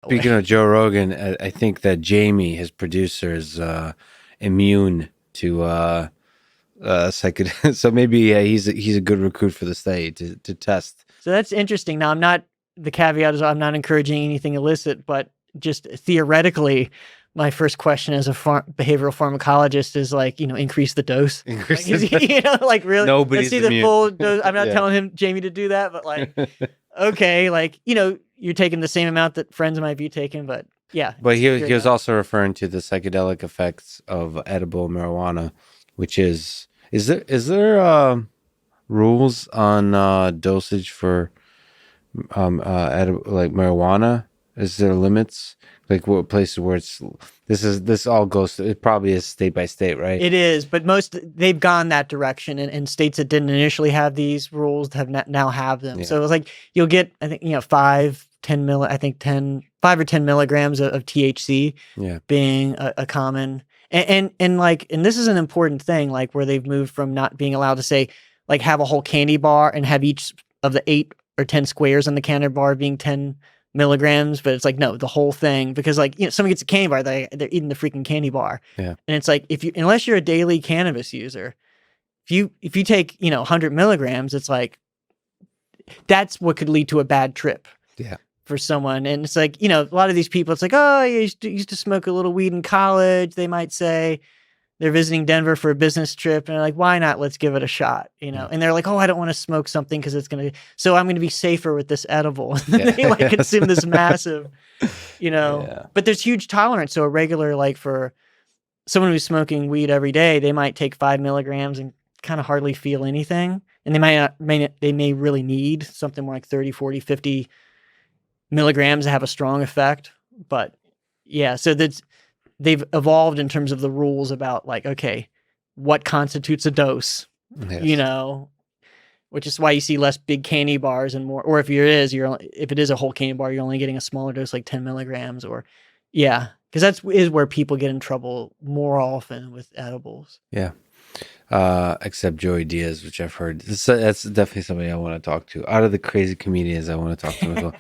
Speaking of Joe Rogan, I think that Jaimie, his producer, is immune to psychedelic. So maybe he's a good recruit for the study to test. So that's interesting. Now, the caveat is I'm not encouraging anything illicit, but just theoretically, my first question as a behavioral pharmacologist is like, increase the dose. Increase like, the dose. like really, Nobody's let's see the immune. full dose. I'm not Yeah. telling Jaimie to do that, but like, okay, like, you're taking the same amount that friends might be taking, but yeah. But he was also referring to the psychedelic effects of edible marijuana, which is there rules on dosage for like marijuana? Is there limits? Like what places where this all goes to, it probably is state by state, right? It is, but they've gone that direction, and states that didn't initially have these rules now have them. Yeah. So it's like you'll get, I think, 5 or 10 milligrams of THC being a common, and this is an important thing, like where they've moved from not being allowed to say, like, have a whole candy bar and have each of the 8 or 10 squares on the candy bar being 10 milligrams, but it's like, no, the whole thing, because like, someone gets a candy bar, they're eating the freaking candy bar. Yeah. And it's like, unless you're a daily cannabis user, if you take 100 milligrams, it's like, that's what could lead to a bad trip. Yeah. For someone. And it's like, a lot of these people, it's like, oh, I used to smoke a little weed in college. They might say they're visiting Denver for a business trip, and they're like, why not? Let's give it a shot, And they're like, oh, I don't want to smoke something because so I'm going to be safer with this edible. And then they like consume this massive, but there's huge tolerance. So a regular, like for someone who's smoking weed every day, they might take 5 milligrams and kind of hardly feel anything. And they may really need something more like 30, 40, 50 milligrams to have a strong effect. But yeah, so they've evolved in terms of the rules about like, okay, what constitutes a dose, which is why you see less big candy bars and more, or if it is a whole candy bar, you're only getting a smaller dose, like 10 milligrams because is where people get in trouble more often with edibles. Yeah. Except Joey Diaz, which I've heard. That's definitely somebody I want to talk to. Out of the crazy comedians, I want to talk to him as well.